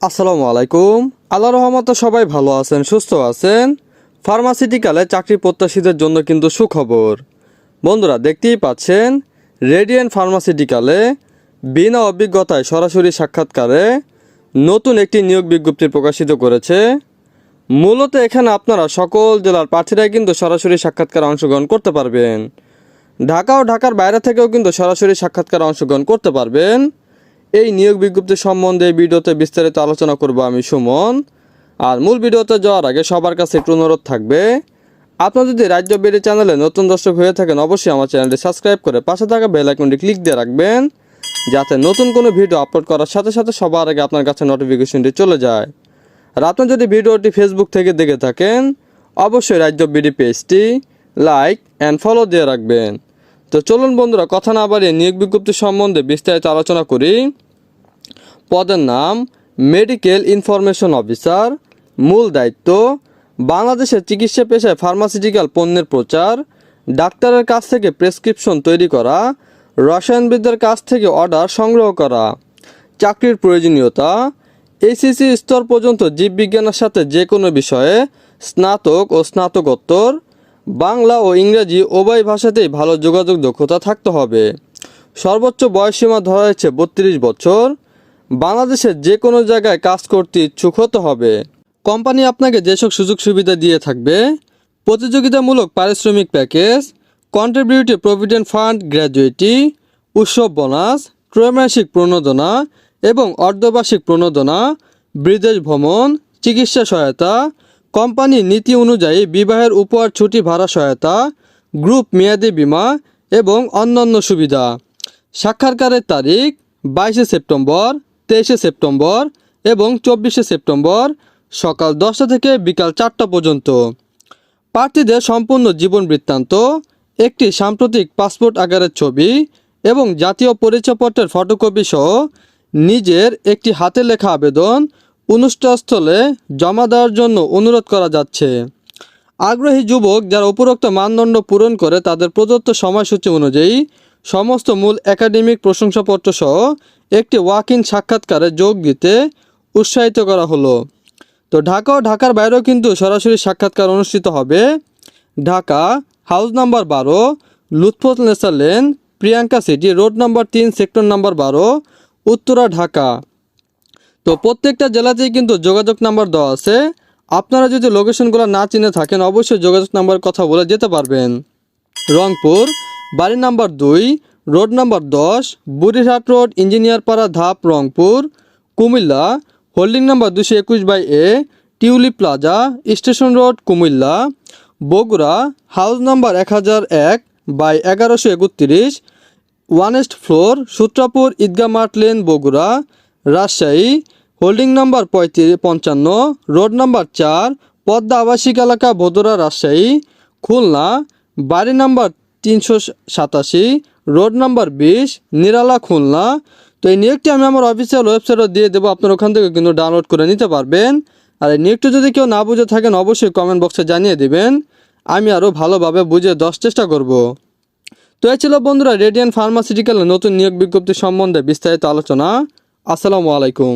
আসসালামু আলাইকুম। আল্লাহর রহমতে সবাই ভালো আছেন, সুস্থ আছেন। ফার্মাসিউটিক্যালে চাকরি প্রত্যাশীদের জন্য কিন্তু সুখবর। বন্ধুরা, দেখতেই পাচ্ছেন রেডিয়েন্ট ফার্মাসিউটিক্যালে বিনা অভিজ্ঞতায় সরাসরি সাক্ষাৎকারে নতুন একটি নিয়োগ বিজ্ঞপ্তি প্রকাশিত করেছে। মূলত এখানে আপনারা সকল জেলার প্রার্থীরাই কিন্তু সরাসরি সাক্ষাৎকারে অংশগ্রহণ করতে পারবেন। ঢাকা ও ঢাকার বাইরে থেকেও কিন্তু সরাসরি সাক্ষাৎকারে অংশগ্রহণ করতে পারবেন। এই নিয়োগ বিজ্ঞপ্তি সম্বন্ধে ভিডিওতে বিস্তারিত আলোচনা করব আমি সুমন। আর মূল ভিডিওতে যাওয়ার আগে সবার কাছে একটু অনুরোধ থাকবে, আপনারা যদি রাজ্য বিডি চ্যানেলে নতুন দর্শক হয়ে থাকেন অবশ্যই আমার চ্যানেলটি সাবস্ক্রাইব করে পাশে থাকা বেল আইকনটি ক্লিক দিয়ে রাখবেন, যাতে নতুন কোনো ভিডিও আপলোড করার সাথে সাথে সবার আগে আপনার কাছে নোটিফিকেশনটি চলে যায়। আর আপনি যদি ভিডিওটি ফেসবুক থেকে দেখে থাকেন অবশ্যই রাজ্য বিডি পেজটি লাইক অ্যান্ড ফলো দিয়ে রাখবেন। তো চলুন বন্ধুরা, কথা না বাড়িয়ে নিয়োগ বিজ্ঞপ্তি সম্বন্ধে বিস্তারিত আলোচনা করি। পদের নাম মেডিকেল ইনফরমেশন অফিসার। মূল দায়িত্ব বাংলাদেশের চিকিৎসা পেশায় ফার্মাসিউটিক্যাল পণ্যের প্রচার, ডাক্তারের কাছ থেকে প্রেসক্রিপশন তৈরি করা, রসায়নবিদদের কাছ থেকে অর্ডার সংগ্রহ করা। চাকরির প্রয়োজনীয়তা এইচএসসি স্তর পর্যন্ত জীববিজ্ঞানের সাথে যে কোনো বিষয়ে স্নাতক ও স্নাতকোত্তর, বাংলা ও ইংরেজি উভয় ভাষাতেই ভালো যোগাযোগ দক্ষতা থাকতে হবে। সর্বোচ্চ বয়সসীমা ধরা হয়েছে 32 বছর। বাংলাদেশের যে কোনো জায়গায় কাজ করতে ইচ্ছুক হতে হবে। কোম্পানি আপনাকে যেসব সুযোগ সুবিধা দিয়ে থাকবে: প্রতিযোগিতামূলক পারিশ্রমিক package, contributive provident fund, gratuity, উৎসব বোনাস, ত্রৈমাসিক প্রণোদনা এবং অর্ধবার্ষিক প্রণোদনা, বিদেশ ভ্রমণ, চিকিৎসা সহায়তা, কোম্পানির নীতি অনুযায়ী বিবাহের উপহার, ছুটি, ভাড়া সহায়তা, গ্রুপ মেয়াদি বীমা এবং অন্যান্য সুবিধা। সাক্ষাৎকারের তারিখ 22 সেপ্টেম্বর, 23 সেপ্টেম্বর এবং 24 সেপ্টেম্বর সকাল 10টা থেকে বিকাল 4টা পর্যন্ত। প্রার্থীদের সম্পূর্ণ জীবন বৃত্তান্ত, একটি সাম্প্রতিক পাসপোর্ট আকারের ছবি এবং জাতীয় পরিচয়পত্রের ফটোকপি সহ নিজের একটি হাতে লেখা আবেদন অনুষ্ঠানস্থলে জমা দেওয়ার জন্য অনুরোধ করা যাচ্ছে। আগ্রহী যুবক যারা উপরোক্ত মানদণ্ড পূরণ করে তাদের প্রদত্ত সময়সূচি অনুযায়ী সমস্ত মূল একাডেমিক প্রশংসাপত্র সহ একটি ওয়াক ইন সাক্ষাৎকারে যোগ দিতে উৎসাহিত করা হলো। তো ঢাকা ও ঢাকার বাইরেও কিন্তু সরাসরি সাক্ষাৎকার অনুষ্ঠিত হবে। Dhaka, house number 12, Lutfunnesa lane, Priyanka city, road number 3, sector number 12, Uttara, Dhaka. তো প্রত্যেকটা জেলাতেই কিন্তু যোগাযোগ নাম্বার দেওয়া আছে। আপনারা যদি লোকেশনগুলো না চিনে থাকেন অবশ্যই যোগাযোগ নাম্বার কথা বলে যেতে পারবেন। রংপুর, বাড়ি number 2, road number 10, Burirhat road, Engineerpara Dhap, Rangpur. Comilla, holding number 221/A, tulip plaza, station road, Comilla. Bogura, house number 1001/1131, 1st floor, Sutrapur Eidgah মাঠ lane, Bogura. Rajshahi, holding number 55, road number 4, Padma আবাসিক এলাকা, ভদোরা, রাজশাহী। খুলনা, বাড়ি নাম্বার 387, রোড নাম্বার 20, নিরালা, খুলনা। তো এই নিয়োগটি আমি আমার অফিসিয়াল ওয়েবসাইটে দিয়ে দেবো, আপনারা ওখান থেকে কিন্তু ডাউনলোড করে নিতে পারবেন। আর এই নিয়োগটি যদি কেউ না বুঝে থাকেন অবশ্যই কমেন্ট বক্সে জানিয়ে দিবেন, আমি আরও ভালোভাবে বুঝে দেওয়ার চেষ্টা করব। তো এই ছিল বন্ধুরা রেডিয়েন্ট ফার্মাসিউটিক্যালের নতুন নিয়োগ বিজ্ঞপ্তি সম্বন্ধে বিস্তারিত আলোচনা। আসসালামু আলাইকুম।